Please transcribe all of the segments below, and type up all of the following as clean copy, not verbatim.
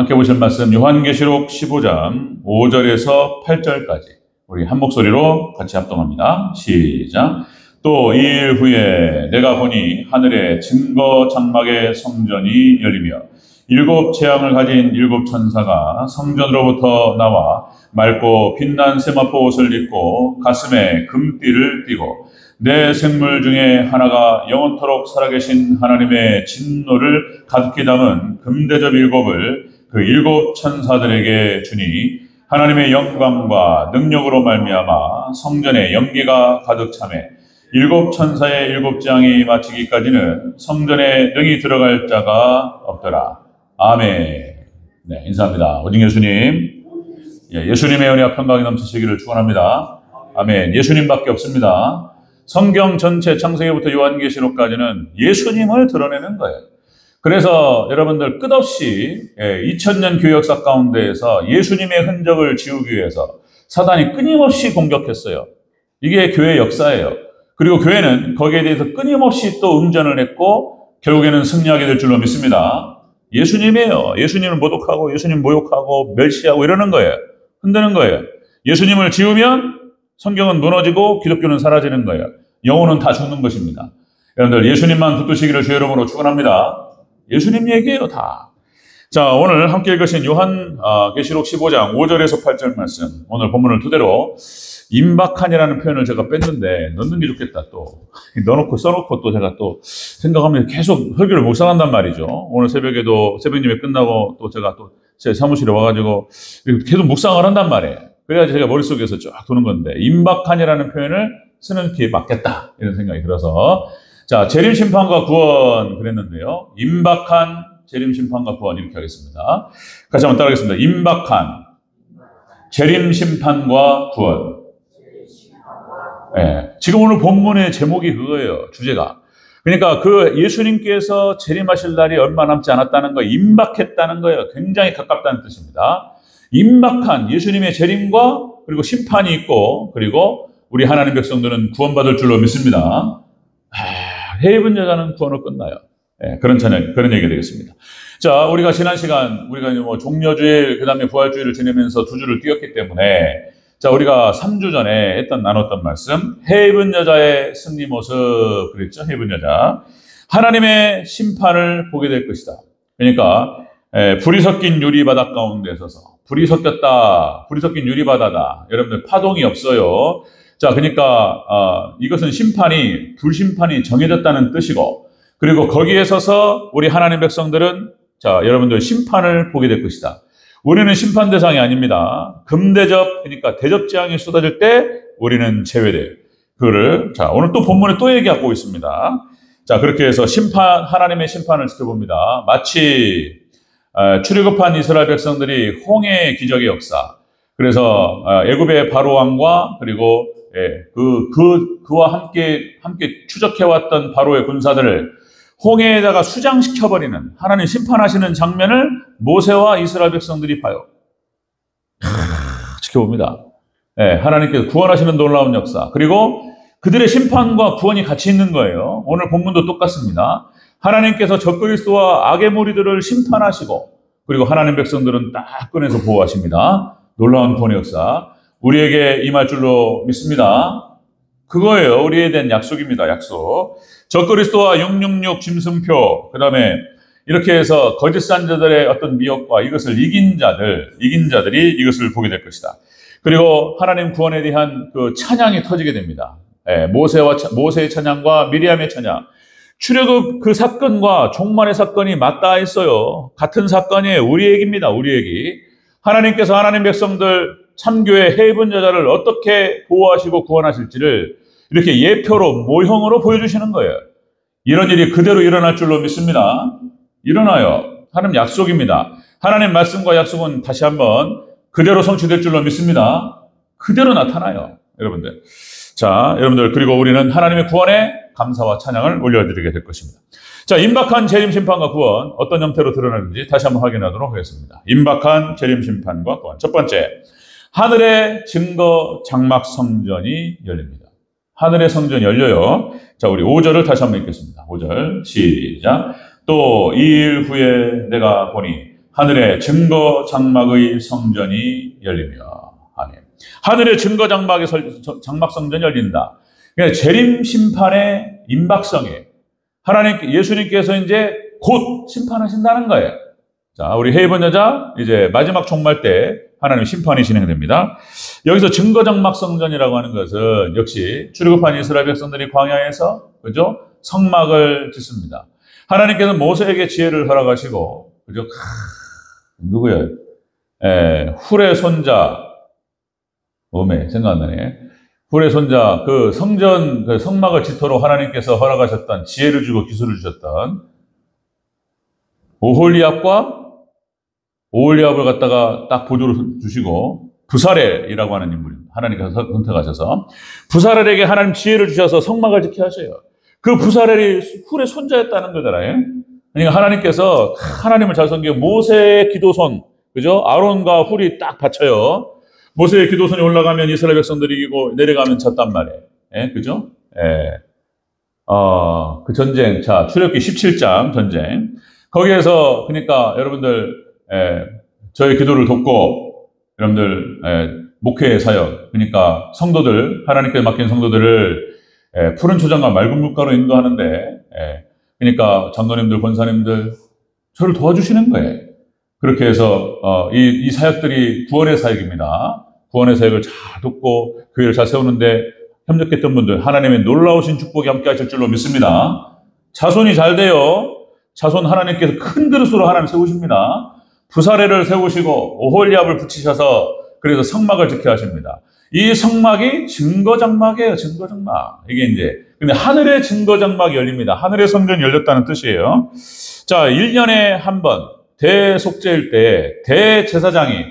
함께 보실 말씀 요한계시록 15장 5절에서 8절까지 우리 한 목소리로 같이 합동합니다. 시작. 또 2일 후에 내가 보니 하늘에 증거 장막의 성전이 열리며 7 재앙을 가진 7 천사가 성전으로부터 나와 맑고 빛난 세마포 옷을 입고 가슴에 금띠를 띠고 내 생물 중에 하나가 영원토록 살아계신 하나님의 진노를 가득히 담은 금대접 7을 그 7 천사들에게 주니 하나님의 영광과 능력으로 말미암아 성전에 연기가 가득 차매 7 천사의 7 재앙이 마치기까지는 성전에 능히 들어갈 자가 없더라. 아멘. 네, 인사합니다. 오직 예수님. 예수님의 은혜와 평강이 넘치시기를 축원합니다. 아멘. 예수님밖에 없습니다. 성경 전체 창세기부터 요한계시록까지는 예수님을 드러내는 거예요. 그래서 여러분들 끝없이 2000년 교회 역사 가운데에서 예수님의 흔적을 지우기 위해서 사단이 끊임없이 공격했어요. 이게 교회 역사예요. 그리고 교회는 거기에 대해서 끊임없이 또 응전을 했고 결국에는 승리하게 될 줄로 믿습니다. 예수님이에요. 예수님을 모독하고 예수님 모욕하고 멸시하고 이러는 거예요. 흔드는 거예요. 예수님을 지우면 성경은 무너지고 기독교는 사라지는 거예요. 영혼은 다 죽는 것입니다. 여러분들 예수님만 붙드시기를 주의 이름으로 축원합니다. 예수님 얘기예요, 다. 자, 오늘 함께 읽으신 요한계시록 15장 5절에서 8절 말씀, 오늘 본문을 토대로 임박한이라는 표현을 제가 뺐는데 넣는 게 좋겠다 또 넣어놓고 써놓고 또 제가 또 생각하면 계속 설교를 묵상한단 말이죠. 오늘 새벽에도 새벽 예배 끝나고 또 제가 또 제 사무실에 와가지고 계속 묵상을 한단 말이에요. 그래야지 제가 머릿속에서 쫙 도는 건데 임박한이라는 표현을 쓰는 게 맞겠다 이런 생각이 들어서 자, 재림심판과 구원 그랬는데요. 임박한, 재림심판과 구원 이렇게 하겠습니다. 같이 한번 따라하겠습니다. 임박한, 재림심판과 구원. 네, 지금 오늘 본문의 제목이 그거예요. 주제가. 그러니까 그 예수님께서 재림하실 날이 얼마 남지 않았다는 거, 임박했다는 거예요. 굉장히 가깝다는 뜻입니다. 임박한 예수님의 재림과 그리고 심판이 있고 그리고 우리 하나님 백성들은 구원받을 줄로 믿습니다. 해입은 여자는 구원을 끝나요. 네, 그런 얘기가 되겠습니다. 자, 우리가 지난 시간 우리가 뭐 종려주일 그다음에 부활주일을 지내면서 2주를 뛰었기 때문에 자, 우리가 3주 전에 나눴던 말씀, 해 입은 여자의 승리 모습, 그랬죠? 해 입은 여자. 하나님의 심판을 보게 될 것이다. 그러니까, 불이 섞인 유리바다 가운데 서서, 불이 섞였다, 불이 섞인 유리바다다. 여러분들, 파동이 없어요. 자, 그러니까, 이것은 불심판이 정해졌다는 뜻이고, 그리고 거기에 서서 우리 하나님 백성들은, 자, 여러분들 심판을 보게 될 것이다. 우리는 심판 대상이 아닙니다. 금대접, 그러니까 대접 재앙이 쏟아질 때 우리는 제외돼요. 자, 오늘 또 본문에 또 얘기하고 있습니다. 자, 그렇게 해서 하나님의 심판을 지켜봅니다. 마치, 출애굽한 이스라엘 백성들이 홍해의 기적의 역사. 그래서, 애굽의 바로 왕과 그리고, 그와 함께 추적해왔던 바로의 군사들을 홍해에다가 수장시켜버리는 하나님 심판하시는 장면을 모세와 이스라엘 백성들이 봐요. 지켜봅니다. 네, 하나님께서 구원하시는 놀라운 역사. 그리고 그들의 심판과 구원이 같이 있는 거예요. 오늘 본문도 똑같습니다. 하나님께서 적그리스도와 악의 무리들을 심판하시고 그리고 하나님 백성들은 딱 꺼내서 보호하십니다. 놀라운 구원의 역사. 우리에게 임할 줄로 믿습니다. 그거예요. 우리에 대한 약속입니다. 약속. 적그리스도와 666 짐승표, 그 다음에 이렇게 해서 거짓 산자들의 어떤 미혹과 이것을 이긴 자들이 이것을 보게 될 것이다. 그리고 하나님 구원에 대한 그 찬양이 터지게 됩니다. 모세의 찬양과 미리암의 찬양. 출애굽 그 사건과 종말의 사건이 맞닿아 있어요. 같은 사건이에요. 우리 얘기입니다. 우리 얘기. 하나님께서 하나님 백성들 참교의 해 입은 여자를 어떻게 보호하시고 구원하실지를 이렇게 예표로 모형으로 보여주시는 거예요. 이런 일이 그대로 일어날 줄로 믿습니다. 일어나요. 하나님 약속입니다. 하나님 말씀과 약속은 다시 한번 그대로 성취될 줄로 믿습니다. 그대로 나타나요. 여러분들. 자, 여러분들 그리고 우리는 하나님의 구원에 감사와 찬양을 올려드리게 될 것입니다. 자, 임박한 재림심판과 구원 어떤 형태로 드러나는지 다시 한번 확인하도록 하겠습니다. 임박한 재림심판과 구원. 첫 번째, 하늘의 증거 장막 성전이 열립니다. 하늘의 성전이 열려요. 자, 우리 5절을 다시 한번 읽겠습니다. 5절 시작. 또 2일 후에 내가 보니 하늘의 증거 장막의 성전이 열리며. 아멘. 하늘의 증거 장막 성전이 열린다. 그러니까 재림 심판의 임박성에 예수님께서 이제 곧 심판하신다는 거예요. 자, 우리 헤이번 여자 이제 마지막 종말 때 하나님 심판이 진행됩니다. 여기서 증거 장막 성전이라고 하는 것은 역시 출애굽한 이스라엘 백성들이 광야에서 그죠? 성막을 짓습니다. 하나님께서 모세에게 지혜를 허락하시고 그죠? 누구예요? 훌의 손자 생각 안 나네. 훌의 손자 그 성전 그 성막을 짓도록 하나님께서 허락하셨던 지혜를 주고 기술을 주셨던 오홀리압을 갖다가 딱 보조를 주시고 부사렐이라고 하는 인물입니다. 하나님께서 선택하셔서 부사렐에게 하나님 지혜를 주셔서 성막을 짓게 하셔요. 그 부사렐이 훌의 손자였다는 거잖아요. 그러니까 하나님께서 하나님을 잘 섬기고 모세의 기도손, 그죠? 아론과 훌이 딱 받쳐요. 모세의 기도손이 올라가면 이스라엘 백성들이 이기고 내려가면 졌단 말이에요. 그죠? 그 전쟁, 자, 출애굽기 17장 전쟁. 거기에서, 그러니까 여러분들, 저의 기도를 돕고, 여러분들, 목회 사역, 그러니까 성도들, 하나님께 맡긴 성도들을 푸른 초장과 맑은 물가로 인도하는데, 그러니까 장로님들, 권사님들, 저를 도와주시는 거예요. 그렇게 해서 이 사역들이 구원의 사역입니다. 구원의 사역을 잘 돕고 교회를 잘 세우는데 협력했던 분들 하나님의 놀라우신 축복이 함께 하실 줄로 믿습니다. 자손이 잘 돼요. 자손 하나님께서 큰 그릇으로 하나님 세우십니다. 부사렐을 세우시고 오홀리압을 붙이셔서 그래서 성막을 짓게 하십니다. 이 성막이 증거장막이에요. 증거장막. 이게 이제 근데 하늘의 증거장막이 열립니다. 하늘의 성전이 열렸다는 뜻이에요. 자, 1년에 한 번 대속죄일 때 대제사장이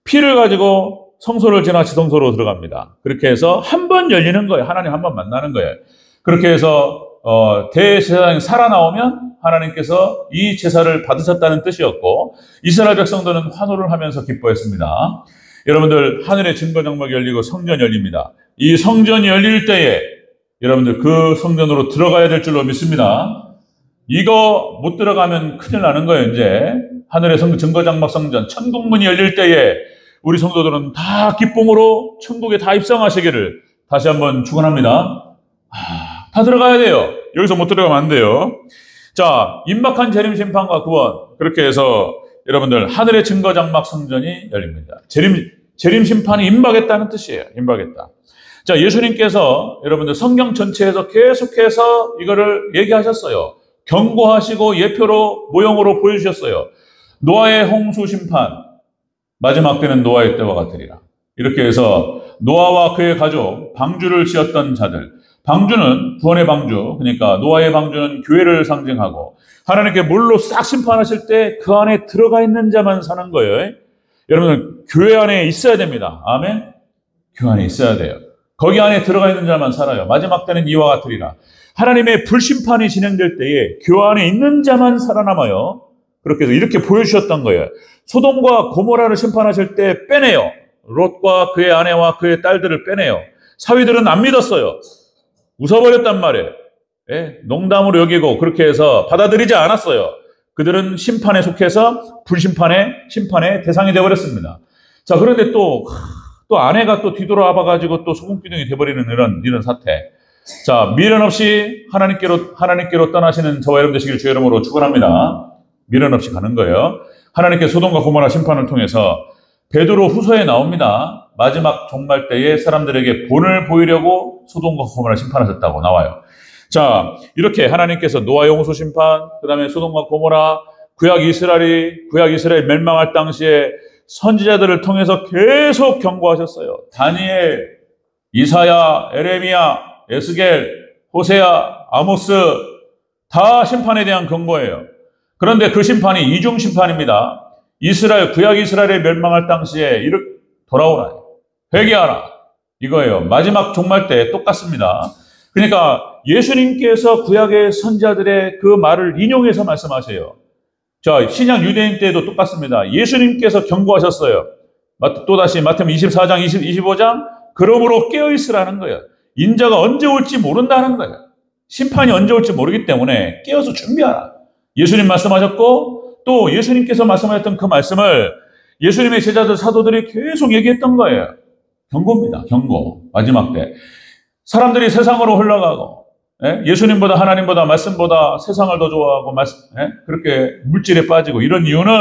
피를 가지고 성소를 지나 지성소로 들어갑니다. 그렇게 해서 한 번 열리는 거예요. 하나님 한 번 만나는 거예요. 그렇게 해서 대제사장이 살아나오면 하나님께서 이 제사를 받으셨다는 뜻이었고 이스라엘 백성들은 환호를 하면서 기뻐했습니다. 여러분들 하늘의 증거장막이 열리고 성전이 열립니다. 이 성전이 열릴 때에 여러분들 그 성전으로 들어가야 될 줄로 믿습니다. 이거 못 들어가면 큰일 나는 거예요. 이제 하늘의 증거장막 성전 천국문이 열릴 때에 우리 성도들은 다 기쁨으로 천국에 다 입성하시기를 다시 한번 축원합니다. 다 들어가야 돼요. 여기서 못 들어가면 안 돼요. 자, 임박한 재림 심판과 구원 그렇게 해서 여러분들 하늘의 증거장막 성전이 열립니다. 재림 심판이 임박했다는 뜻이에요. 임박했다. 자, 예수님께서 여러분들 성경 전체에서 계속해서 이거를 얘기하셨어요. 경고하시고 예표로 모형으로 보여주셨어요. 노아의 홍수 심판 마지막 때는 노아의 때와 같으리라. 이렇게 해서 노아와 그의 가족 방주를 지었던 자들 방주는 구원의 방주 그러니까 노아의 방주는 교회를 상징하고 하나님께 물로 싹 심판하실 때 그 안에 들어가 있는 자만 사는 거예요. 여러분 교회 안에 있어야 됩니다. 아멘. 교회 안에 있어야 돼요. 거기 안에 들어가 있는 자만 살아요. 마지막 때는 이와 같으리라. 하나님의 불심판이 진행될 때에 교회 안에 있는 자만 살아남아요. 그렇게 해서 이렇게 보여주셨던 거예요. 소돔과 고모라를 심판하실 때 빼내요. 롯과 그의 아내와 그의 딸들을 빼내요. 사위들은 안 믿었어요. 웃어버렸단 말이에요. 농담으로 여기고 그렇게 해서 받아들이지 않았어요. 그들은 심판에 속해서 심판의 대상이 되어버렸습니다. 자, 그런데 또 아내가 또 뒤돌아와가지고 또 소금기둥이 되어버리는 이런 사태. 자, 미련 없이 하나님께로 떠나시는 저와 여러분 되시길 주의 이름으로 축원합니다. 미련 없이 가는 거예요. 하나님께 소돔과 고모라 심판을 통해서 베드로 후서에 나옵니다. 마지막 종말 때에 사람들에게 본을 보이려고 소돔과 고모라 심판하셨다고 나와요. 자, 이렇게 하나님께서 노아 홍수 심판, 그 다음에 소돔과 고모라, 구약 이스라엘 멸망할 당시에 선지자들을 통해서 계속 경고하셨어요. 다니엘, 이사야, 에레미야, 에스겔, 호세아, 아모스 다 심판에 대한 경고예요. 그런데 그 심판이 이중 심판입니다. 구약 이스라엘이 멸망할 당시에 이렇게 돌아오라. 회개하라. 이거예요. 마지막 종말 때 똑같습니다. 그러니까 예수님께서 구약의 선지자들의 그 말을 인용해서 말씀하세요. 자, 신약 유대인 때도 똑같습니다. 예수님께서 경고하셨어요. 또다시 마태복음 24장, 25장 그러므로 깨어있으라는 거예요. 인자가 언제 올지 모른다는 거예요. 심판이 언제 올지 모르기 때문에 깨어서 준비하라. 예수님 말씀하셨고 또 예수님께서 말씀하셨던 그 말씀을 예수님의 제자들 사도들이 계속 얘기했던 거예요. 경고입니다. 경고. 마지막 때. 사람들이 세상으로 흘러가고 예수님보다 하나님보다 말씀보다 세상을 더 좋아하고 그렇게 물질에 빠지고 이런 이유는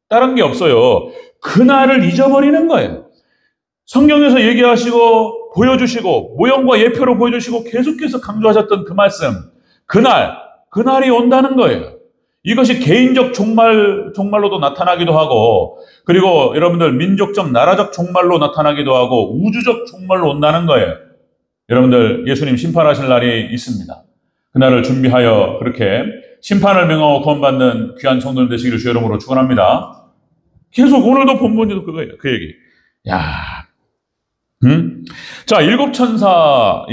다른 게 없어요. 그날을 잊어버리는 거예요. 성경에서 얘기하시고 보여주시고 모형과 예표로 보여주시고 계속해서 강조하셨던 그 말씀, 그날이 온다는 거예요. 이것이 개인적 종말로도 나타나기도 하고, 그리고 여러분들 민족적, 나라적 종말로 나타나기도 하고, 우주적 종말로 온다는 거예요. 여러분들 예수님 심판하실 날이 있습니다. 그날을 준비하여 그렇게 심판을 명하고 구원받는 귀한 성도들 되시기를 주 이름으로 축원합니다. 계속 오늘도 본문에도 그거예요. 그 얘기. 자, 일곱 천사가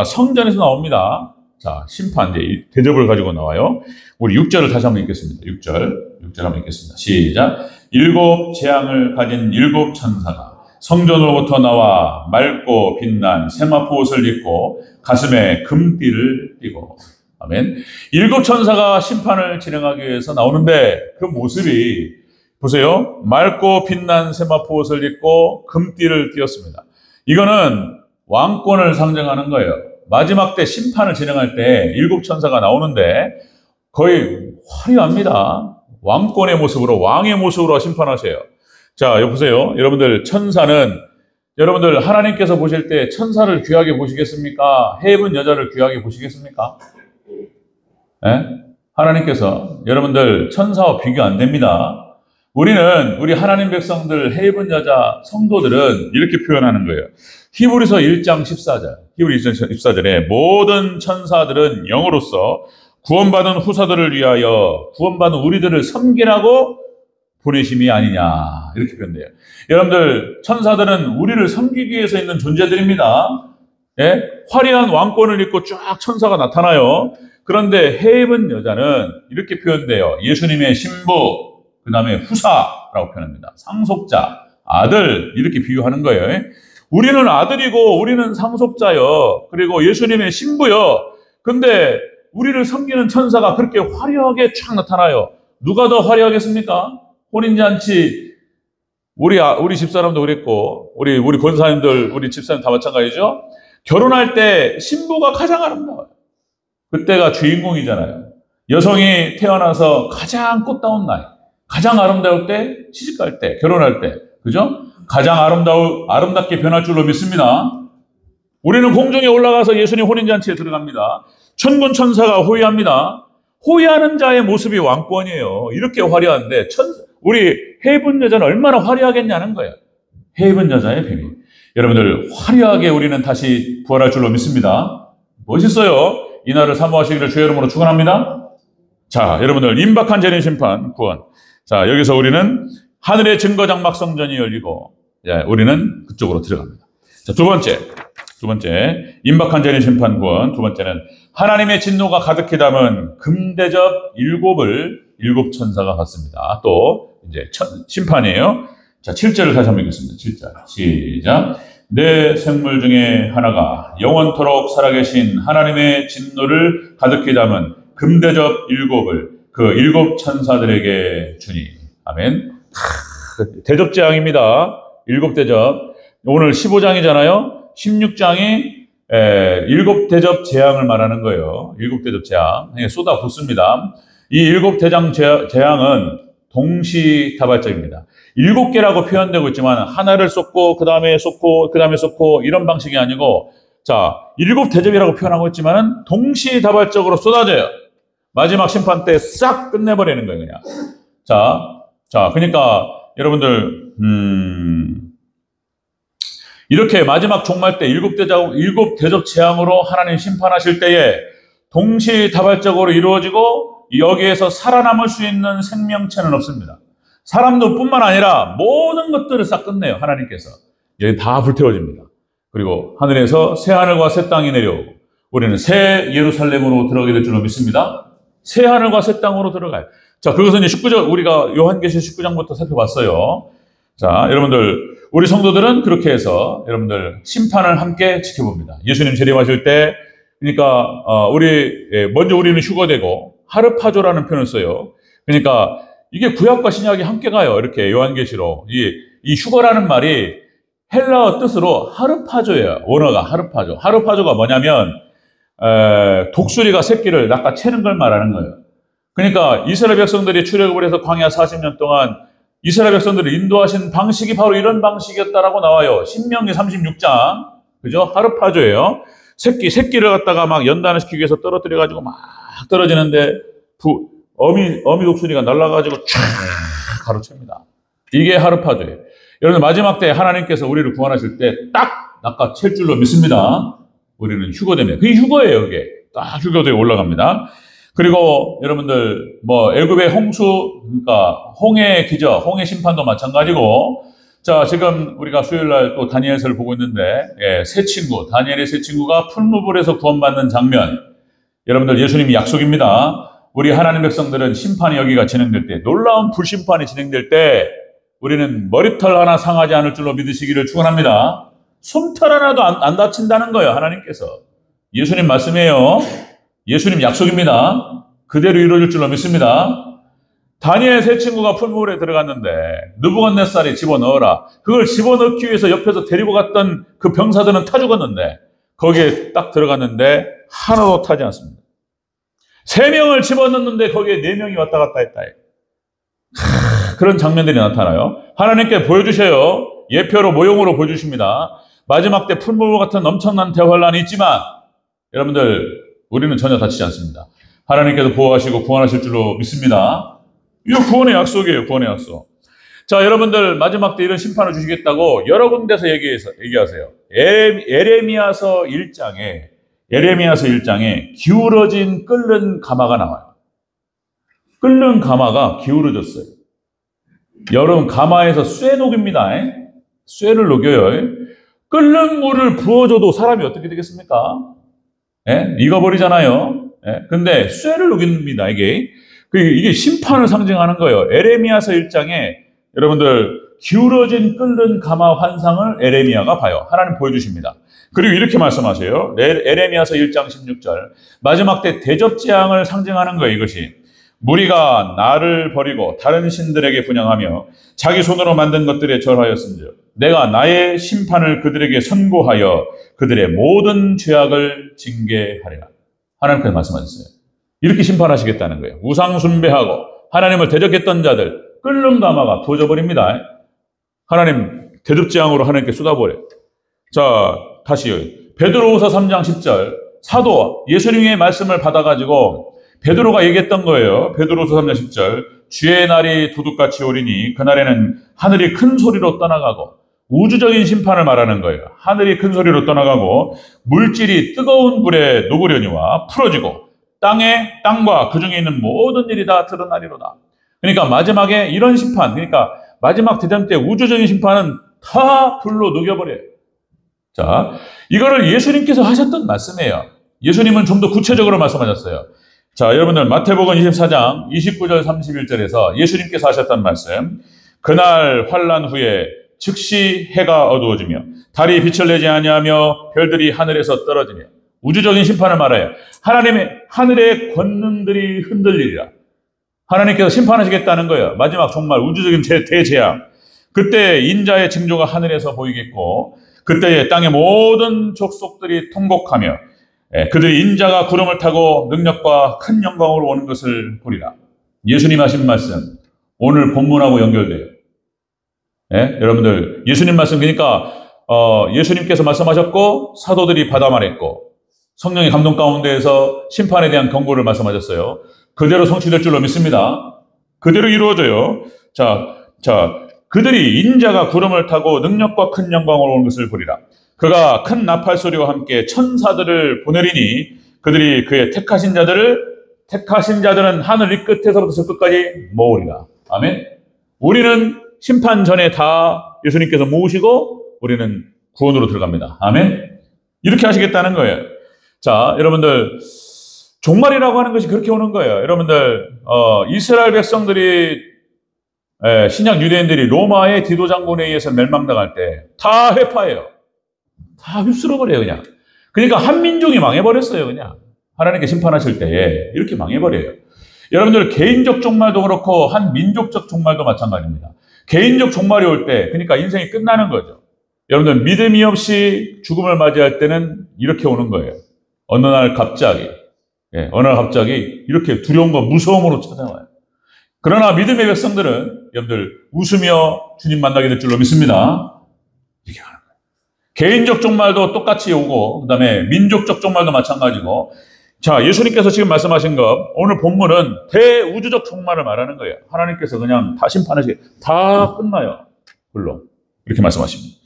성전에서 나옵니다. 자, 심판, 대접을 가지고 나와요. 우리 6절을 다시 한번 읽겠습니다. 6절 한번 읽겠습니다. 시작. 일곱 재앙을 가진 일곱 천사가 성전으로부터 나와 맑고 빛난 세마포 옷을 입고 가슴에 금띠를 띠고. 아멘. 일곱 천사가 심판을 진행하기 위해서 나오는데 그 모습이 보세요. 맑고 빛난 세마포 옷을 입고 금띠를 띠었습니다. 이거는 왕권을 상징하는 거예요. 마지막 때 심판을 진행할 때 일곱 천사가 나오는데 거의 화려합니다. 왕권의 모습으로, 왕의 모습으로 심판하세요. 자, 여기 보세요. 여러분들 천사는, 여러분들 하나님께서 보실 때 천사를 귀하게 보시겠습니까? 해입은 여자를 귀하게 보시겠습니까? 하나님께서 여러분들 천사와 비교 안 됩니다. 우리 하나님 백성들, 해입은 여자 성도들은 이렇게 표현하는 거예요. 히브리서 1장 14절. 히브리서 14절에 모든 천사들은 영으로서 구원받은 후사들을 위하여 구원받은 우리들을 섬기라고 보내심이 아니냐. 이렇게 표현돼요. 여러분들, 천사들은 우리를 섬기기 위해서 있는 존재들입니다. 화려한 왕권을 입고 쫙 천사가 나타나요. 그런데 해입은 여자는 이렇게 표현돼요. 예수님의 신부, 그 다음에 후사라고 표현합니다. 상속자, 아들, 이렇게 비유하는 거예요. 우리는 아들이고 우리는 상속자요. 그리고 예수님의 신부요. 근데 우리를 섬기는 천사가 그렇게 화려하게 쫙 나타나요. 누가 더 화려하겠습니까? 혼인잔치, 우리 집사람도 그랬고, 우리 권사님들, 우리 집사님 다 마찬가지죠? 결혼할 때 신부가 가장 아름다워요. 그때가 주인공이잖아요. 여성이 태어나서 가장 꽃다운 나이, 가장 아름다울 때, 시집갈 때, 결혼할 때, 그죠? 가장 아름답게 변할 줄로 믿습니다. 우리는 공중에 올라가서 예수님 혼인잔치에 들어갑니다. 천군 천사가 호위합니다. 호위하는 자의 모습이 왕권이에요. 이렇게 화려한데, 우리 해입은 여자는 얼마나 화려하겠냐는 거예요. 해입은 여자의 비밀. 여러분들, 화려하게 우리는 다시 부활할 줄로 믿습니다. 멋있어요. 이날을 사모하시기를 주의 이름으로 축원합니다. 자, 여러분들, 임박한 재림 심판, 구원. 자, 여기서 우리는 하늘의 증거 장막 성전이 열리고, 우리는 그쪽으로 들어갑니다. 자, 두 번째, 임박한 재림 심판 구원. 두 번째는 하나님의 진노가 가득히 담은 금대접 일곱 천사가 갔습니다. 또, 이제, 심판이에요. 자, 7절을 다시 한번 읽겠습니다. 7절. 시작. 내 생물 중에 하나가 영원토록 살아계신 하나님의 진노를 가득히 담은 금대접 일곱을 그 일곱 천사들에게 주니. 아멘. 대접 재앙입니다. 일곱 대접. 오늘 15장이잖아요. 16장이 일곱 대접 재앙을 말하는 거예요. 일곱 대접 재앙. 쏟아 붓습니다. 이 일곱 대장 재앙은 동시다발적입니다. 7개라고 표현되고 있지만 하나를 쏟고 그 다음에 쏟고 그 다음에 쏟고 이런 방식이 아니고, 자, 일곱 대접이라고 표현하고 있지만은 동시다발적으로 쏟아져요. 마지막 심판 때 싹 끝내버리는 거예요, 그냥. 자, 그러니까 여러분들 이렇게 마지막 종말 때 일곱 대접 재앙으로 하나님 심판하실 때에 동시다발적으로 이루어지고 여기에서 살아남을 수 있는 생명체는 없습니다. 사람도 뿐만 아니라 모든 것들을 싹 끝내요, 하나님께서. 여기 다 불태워집니다. 그리고 하늘에서 새 하늘과 새 땅이 내려오고 우리는 새 예루살렘으로 들어가게 될 줄로 믿습니다. 새 하늘과 새 땅으로 들어가요. 자, 그것은 이제 19절, 우리가 요한계시 19장부터 살펴봤어요. 자, 여러분들, 우리 성도들은 그렇게 해서 여러분들 심판을 함께 지켜봅니다. 예수님 재림하실 때, 그러니까, 먼저 우리는 휴거되고, 하르파조라는 표현을 써요. 그러니까 이게 구약과 신약이 함께 가요. 이렇게 요한계시록. 이 휴거라는 말이 헬라어 뜻으로 하르파조예요. 원어가 하르파조. 하르파조가 뭐냐면 독수리가 새끼를 낚아채는 걸 말하는 거예요. 그러니까 이스라엘 백성들이 출애굽을 해서 광야 40년 동안 이스라엘 백성들을 인도하신 방식이 바로 이런 방식이었다라고 나와요. 신명기 36장. 그죠? 하르파조예요. 새끼를 갖다가 막 연단을 시키기 위해서 떨어뜨려가지고 막 떨어지는데 어미 독수리가 날아가지고 촥 가로챕니다. 이게 하르파조예요. 여러분 마지막 때 하나님께서 우리를 구원하실 때 딱 낚아챌 줄로 믿습니다. 우리는 휴거되면 그게 휴거예요. 그게 딱 휴거되어 올라갑니다. 그리고 여러분들 애굽의 홍수, 그러니까 홍해 기적, 홍해 심판도 마찬가지고, 자 지금 우리가 수요일 날 또 다니엘서를 보고 있는데 다니엘의 세 친구가 풀무불에서 구원받는 장면, 여러분들 예수님이 약속입니다. 우리 하나님 백성들은 심판이 여기가 진행될 때, 놀라운 불심판이 진행될 때 우리는 머리털 하나 상하지 않을 줄로 믿으시기를 축원합니다. 솜털 하나도 안 다친다는 거예요. 하나님께서. 예수님 말씀이에요. 예수님 약속입니다. 그대로 이루어질 줄로 믿습니다. 다니엘 세 친구가 풀무불에 들어갔는데 느부갓네살이 집어넣어라. 그걸 집어넣기 위해서 옆에서 데리고 갔던 그 병사들은 타 죽었는데 거기에 딱 들어갔는데 하나도 타지 않습니다. 3명을 집어넣는데 거기에 4명이 왔다 갔다 했다. 그런 장면들이 나타나요. 하나님께 보여주셔요. 예표로 모형으로 보여주십니다. 마지막 때 풀무불 같은 엄청난 대환란이 있지만 여러분들 우리는 전혀 다치지 않습니다. 하나님께서 보호하시고 구원하실 줄로 믿습니다. 이거 구원의 약속이에요. 구원의 약속. 자, 여러분들 마지막 때 이런 심판을 주시겠다고 여러 군데서 얘기하세요. 에레미야서 1장에 기울어진 끓는 가마가 나와요. 끓는 가마가 기울어졌어요. 여러분 가마에서 쇠 녹입니다. 쇠를 녹여요. 끓는 물을 부어줘도 사람이 어떻게 되겠습니까? 익어버리잖아요. 근데 쇠를 녹입니다. 이게 심판을 상징하는 거예요. 에레미야서 1장에 여러분들 기울어진 끓는 가마 환상을 에레미야가 봐요. 하나님 보여주십니다. 그리고 이렇게 말씀하세요. 에레미야서 1장 16절. 마지막 때 대접재앙을 상징하는 거예요. 이것이. 무리가 나를 버리고 다른 신들에게 분향하며 자기 손으로 만든 것들에 절하였은즉 내가 나의 심판을 그들에게 선고하여 그들의 모든 죄악을 징계하리라. 하나님께서 말씀하셨어요. 이렇게 심판하시겠다는 거예요. 우상 숭배하고 하나님을 대적했던 자들 끓는 가마가 부어져버립니다. 하나님 대접재앙으로 하나님께 쏟아버려요. 자, 다시요. 베드로후서 3장 10절. 사도 예수님의 말씀을 받아가지고 베드로가 얘기했던 거예요. 베드로후서 3장 10절. 주의 날이 도둑같이 오리니 그날에는 하늘이 큰 소리로 떠나가고 우주적인 심판을 말하는 거예요. 하늘이 큰 소리로 떠나가고 물질이 뜨거운 불에 녹으려니와 풀어지고 땅과 그 중에 있는 모든 일이 다 드러나리로다. 그러니까 마지막에 이런 심판, 그러니까 마지막 대전 때 우주적인 심판은 다 불로 녹여버려요. 자, 이거를 예수님께서 하셨던 말씀이에요. 예수님은 좀 더 구체적으로 말씀하셨어요. 자, 여러분들 마태복음 24장 29절 31절에서 예수님께서 하셨던 말씀. 그날 환난 후에 즉시 해가 어두워지며 달이 빛을 내지 아니하며 별들이 하늘에서 떨어지며 우주적인 심판을 말해요. 하나님의 하늘의 권능들이 흔들리리라. 하나님께서 심판하시겠다는 거예요. 마지막 정말 우주적인 대재앙. 그때 인자의 징조가 하늘에서 보이겠고 그때에 땅의 모든 족속들이 통곡하며 그들이 인자가 구름을 타고 능력과 큰 영광으로 오는 것을 보리라. 예수님 하신 말씀 오늘 본문하고 연결돼요. 여러분들 예수님 말씀 그러니까 예수님께서 말씀하셨고 사도들이 받아 말했고 성령의 감동 가운데에서 심판에 대한 경고를 말씀하셨어요. 그대로 성취될 줄로 믿습니다. 그대로 이루어져요. 자, 그들이 인자가 구름을 타고 능력과 큰 영광으로 오는 것을 보리라. 그가 큰 나팔 소리와 함께 천사들을 보내리니 그들이 그의 택하신 자들은 하늘 이 끝에서부터 저 끝까지 모으리라. 아멘. 우리는 심판 전에 다 예수님께서 모으시고 우리는 구원으로 들어갑니다. 아멘. 이렇게 하시겠다는 거예요. 자, 여러분들 종말이라고 하는 것이 그렇게 오는 거예요. 여러분들 이스라엘 백성들이 신약 유대인들이 로마의 디도 장군에 의해서 멸망당할 때 다 회파해요. 다 휩쓸어버려요. 그냥. 그러니까 한 민족이 망해버렸어요. 그냥 하나님께 심판하실 때에 이렇게 망해버려요. 여러분들 개인적 종말도 그렇고 한 민족적 종말도 마찬가지입니다. 개인적 종말이 올 때, 그러니까 인생이 끝나는 거죠. 여러분들 믿음이 없이 죽음을 맞이할 때는 이렇게 오는 거예요. 어느 날 갑자기 이렇게 두려움과 무서움으로 찾아와요. 그러나 믿음의 백성들은 여러분들 웃으며 주님 만나게 될 줄로 믿습니다. 이렇게 하는 거예요. 개인적 종말도 똑같이 오고, 그 다음에 민족적 종말도 마찬가지고. 자, 예수님께서 지금 말씀하신 것, 오늘 본문은 대우주적 종말을 말하는 거예요. 하나님께서 그냥 다 심판하시게 다 끝나요. 물론 이렇게 말씀하십니다.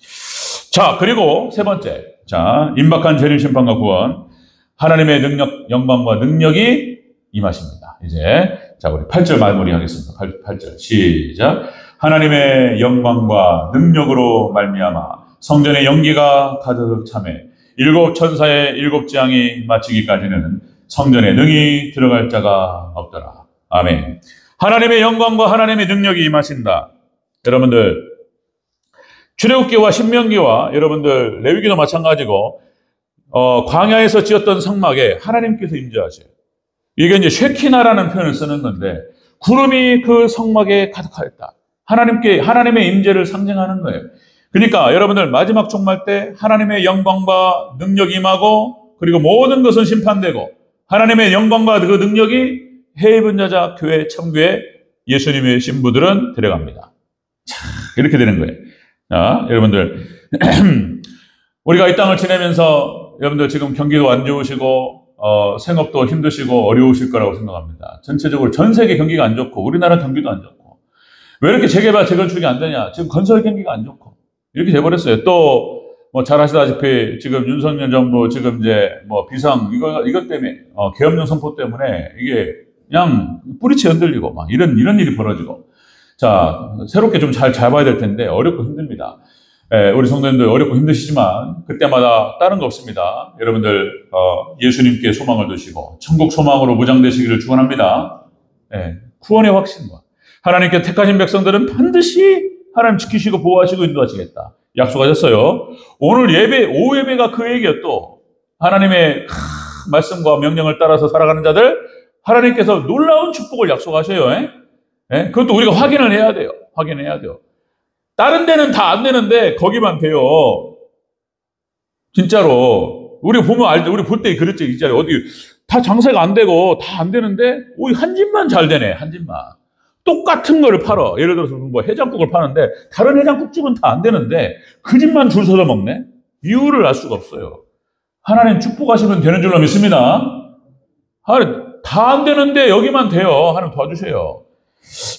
자, 그리고 세 번째, 자, 임박한 재림 심판과 구원, 하나님의 능력, 영광과 능력이 임하십니다. 이제 자, 우리 8절 마무리하겠습니다. 8절 시작. 하나님의 영광과 능력으로 말미암아 성전의 연기가 가득 차매 일곱 천사의 일곱 재앙이 마치기까지는 성전에 능히 들어갈 자가 없더라. 아멘. 하나님의 영광과 하나님의 능력이 임하신다. 여러분들 출애굽기와 신명기와 여러분들 레위기도 마찬가지고 광야에서 지었던 성막에 하나님께서 임재하셔요. 이게 이제 쉐키나라는 표현을 쓰는 건데 구름이 그 성막에 가득하였다. 하나님의 임재를 상징하는 거예요. 그러니까 여러분들 마지막 종말 때 하나님의 영광과 능력이 임하고 그리고 모든 것은 심판되고 하나님의 영광과 그 능력이 해입은자자 교회 천국에 예수님의 신부들은 데려갑니다. 자, 이렇게 되는 거예요. 자, 여러분들 우리가 이 땅을 지내면서 여러분들 지금 경기도 안 좋으시고 생업도 힘드시고 어려우실 거라고 생각합니다. 전체적으로 전 세계 경기가 안 좋고 우리나라 경기도 안 좋고 왜 이렇게 재개발 재건축이 안 되냐? 지금 건설 경기가 안 좋고 이렇게 돼버렸어요. 또 뭐 잘 아시다시피 지금 윤석열 정부 지금 이제 뭐 비상 이것 때문에 계엄령 선포 때문에 이게 그냥 뿌리채 흔들리고 막 이런 일이 벌어지고 자 새롭게 좀 잘 잡아야 될 텐데 어렵고 힘듭니다. 우리 성도님들 어렵고 힘드시지만 그때마다 다른 거 없습니다. 여러분들 예수님께 소망을 두시고 천국 소망으로 무장되시기를 축원합니다. 구원의 확신과 하나님께 택하신 백성들은 반드시 하나님 지키시고 보호하시고 인도하시겠다. 약속하셨어요. 오늘 예배, 오후 예배가 그 얘기예요. 또 하나님의 말씀과 명령을 따라서 살아가는 자들 하나님께서 놀라운 축복을 약속하셔요. 그것도 우리가 확인을 해야 돼요. 확인해야 돼요. 다른 데는 다 안 되는데 거기만 돼요. 진짜로 우리 보면 알죠. 우리 볼 때 그랬죠. 진짜 어디 다 장사가 안 되고 다 안 되는데 오이 한 집만 잘 되네. 한 집만. 똑같은 거를 팔어. 예를 들어서 뭐 해장국을 파는데 다른 해장국집은 다 안 되는데 그 집만 줄 서서 먹네? 이유를 알 수가 없어요. 하나님 축복하시면 되는 줄로 믿습니다. 다 안 되는데 여기만 돼요. 하나님 도와주세요.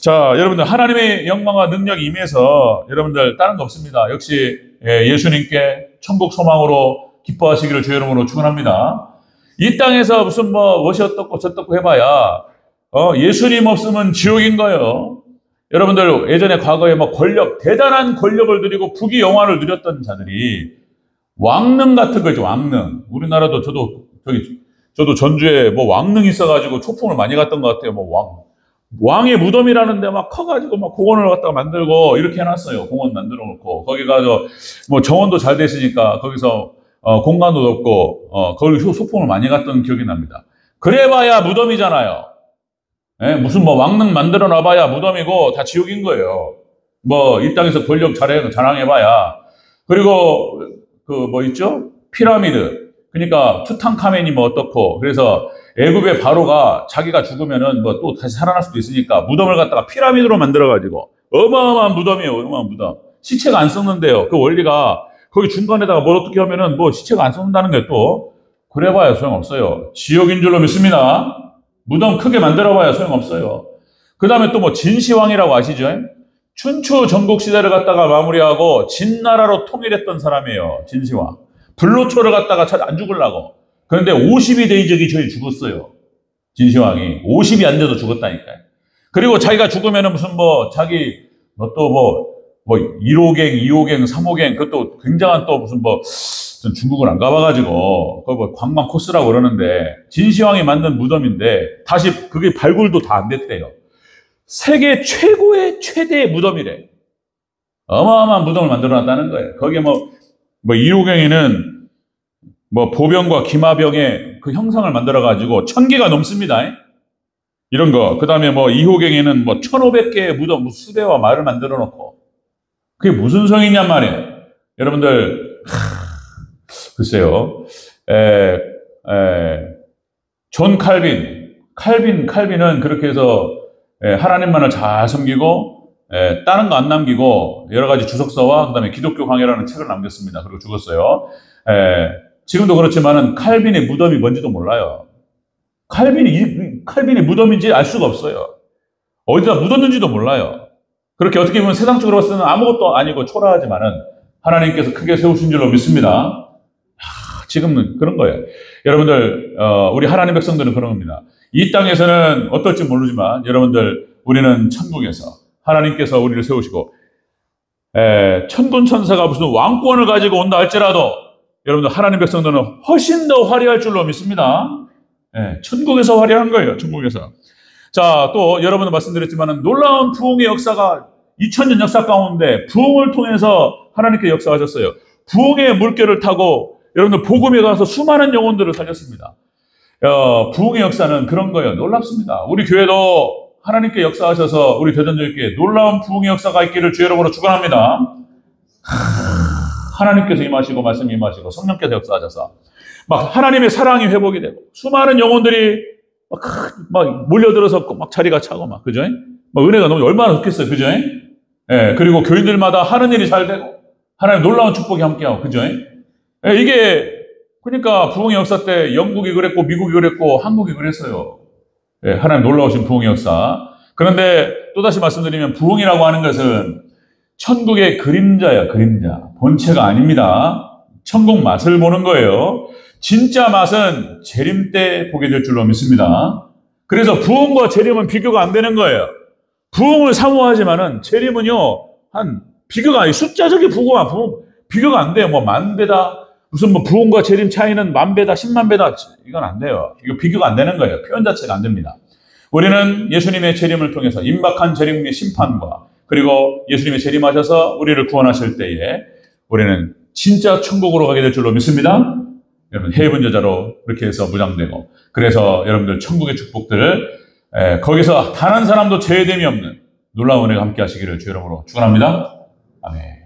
자, 여러분들 하나님의 영광과 능력이 임해서 여러분들 다른 거 없습니다. 역시 예수님께 천국 소망으로 기뻐하시기를 주의 이름으로 축원합니다. 이 땅에서 무슨 무엇이 어떻고 저떻고 해봐야 예수님 없으면 지옥인 거예요. 여러분들 예전에 과거에 대단한 권력을 누리고 부귀 영화를 누렸던 자들이 왕릉 같은 거죠. 왕릉. 우리나라도 저도 전주에 왕릉이 있어가지고 초풍을 많이 갔던 것 같아요. 왕의 무덤이라는데 막 커가지고 공원을 갖다가 만들고 이렇게 해놨어요. 공원 만들어 놓고 거기 가서 정원도 잘 됐으니까 거기서 공간도 넓고 거기 소풍을 많이 갔던 기억이 납니다. 그래봐야 무덤이잖아요. 무슨 왕릉 만들어 놔봐야 무덤이고 다 지옥인 거예요. 이 땅에서 권력 자랑해봐야. 그리고 있죠? 피라미드. 그러니까 투탕카멘이 어떻고 그래서 애굽의 바로가 자기가 죽으면은 또 다시 살아날 수도 있으니까 무덤을 갖다가 피라미드로 만들어가지고 어마어마한 무덤이에요. 어마어마한 무덤. 시체가 안 썩는데요. 그 원리가 거기 중간에다가 어떻게 하면은 시체가 안 썩는다는 게 또 그래봐야 소용없어요. 지옥인 줄로 믿습니다. 무덤 크게 만들어봐야 소용없어요. 그 다음에 또 진시황이라고 아시죠? 춘추 전국시대를 갖다가 마무리하고 진나라로 통일했던 사람이에요. 진시황. 불로초를 갖다가 안 죽으려고. 그런데 50이 되기 전에 죽었어요. 진시황이. 50이 안 돼도 죽었다니까요. 그리고 자기가 죽으면은 무슨 자기 1호갱, 2호갱, 3호갱 그것도 굉장한 또 무슨 전 중국을 안 가봐가지고 그거 관광 코스라고 그러는데 진시황이 만든 무덤인데 다시 그게 발굴도 다 안 됐대요. 세계 최대의 무덤이래. 어마어마한 무덤을 만들어놨다는 거예요. 거기에 1호경에는 보병과 기마병의 그 형상을 만들어가지고 1000개가 넘습니다. 이런 거. 그 다음에 뭐 이호경에는 뭐 1500개의 무덤, 수대와 말을 만들어 놓고. 그게 무슨 성이냔 말이에요. 여러분들, 글쎄요. 존 칼빈은 그렇게 해서 하나님만을 잘 섬기고 다른 거 안 남기고 여러 가지 주석서와 그다음에 기독교 강해라는 책을 남겼습니다. 그리고 죽었어요. 지금도 그렇지만은 칼빈의 무덤이 뭔지도 몰라요. 칼빈이 무덤인지 알 수가 없어요. 어디다 묻었는지도 몰라요. 그렇게 어떻게 보면 세상적으로 봤을 때는 아무것도 아니고 초라하지만은 하나님께서 크게 세우신 줄로 믿습니다. 지금은 그런 거예요. 여러분들, 우리 하나님 백성들은 그런 겁니다. 이 땅에서는 어떨지 모르지만 여러분들, 우리는 천국에서 하나님께서 우리를 세우시고 천군 천사가 무슨 왕권을 가지고 온다 할지라도 여러분들 하나님 백성들은 훨씬 더 화려할 줄로 믿습니다. 천국에서 화려한 거예요. 천국에서. 자, 또 여러분도 말씀드렸지만 놀라운 부흥의 역사가 2000년 역사 가운데 부흥을 통해서 하나님께 역사하셨어요. 부흥의 물결을 타고 여러분들 복음에 가서 수많은 영혼들을 살렸습니다. 부흥의 역사는 그런 거예요. 놀랍습니다. 우리 교회도 하나님께 역사하셔서 우리 대전교회에 놀라운 부흥의 역사가 있기를 주의 이름으로 축원합니다. 하나님께서 임하시고 말씀이 임하시고 성령께서 역사하셔서 막 하나님의 사랑이 회복이 되고 수많은 영혼들이 막 몰려들어서 막 자리가 차고 막 그죠? 막 은혜가 너무 얼마나 좋겠어요, 그죠? 그리고 교인들마다 하는 일이 잘 되고 하나님 놀라운 축복이 함께하고 그죠? 이게 그러니까 부흥의 역사 때 영국이 그랬고 미국이 그랬고 한국이 그랬어요. 하나님 놀라우신 부흥의 역사. 그런데 또다시 말씀드리면 부흥이라고 하는 것은 천국의 그림자야, 그림자. 본체가 아닙니다. 천국 맛을 보는 거예요. 진짜 맛은 재림 때 보게 될 줄로 믿습니다. 그래서 부흥과 재림은 비교가 안 되는 거예요. 부흥을 사모하지만은 재림은요, 비교가 아니에요. 숫자적인 비교가 안 돼요. 뭐 만배다. 무슨 뭐 부흥과 재림 차이는 만배다, 10만배다. 이건 안 돼요. 이거 비교가 안 되는 거예요. 표현 자체가 안 됩니다. 우리는 예수님의 재림을 통해서 임박한 재림의 심판과 그리고 예수님의 재림하셔서 우리를 구원하실 때에 우리는 진짜 천국으로 가게 될 줄로 믿습니다. 여러분 해외 저자로 그렇게 해서 무장되고 그래서 여러분들 천국의 축복들을 거기서 단 한 사람도 제외됨이 없는 놀라운 은혜가 함께 하시기를 주의 이름으로 축원합니다. 아멘.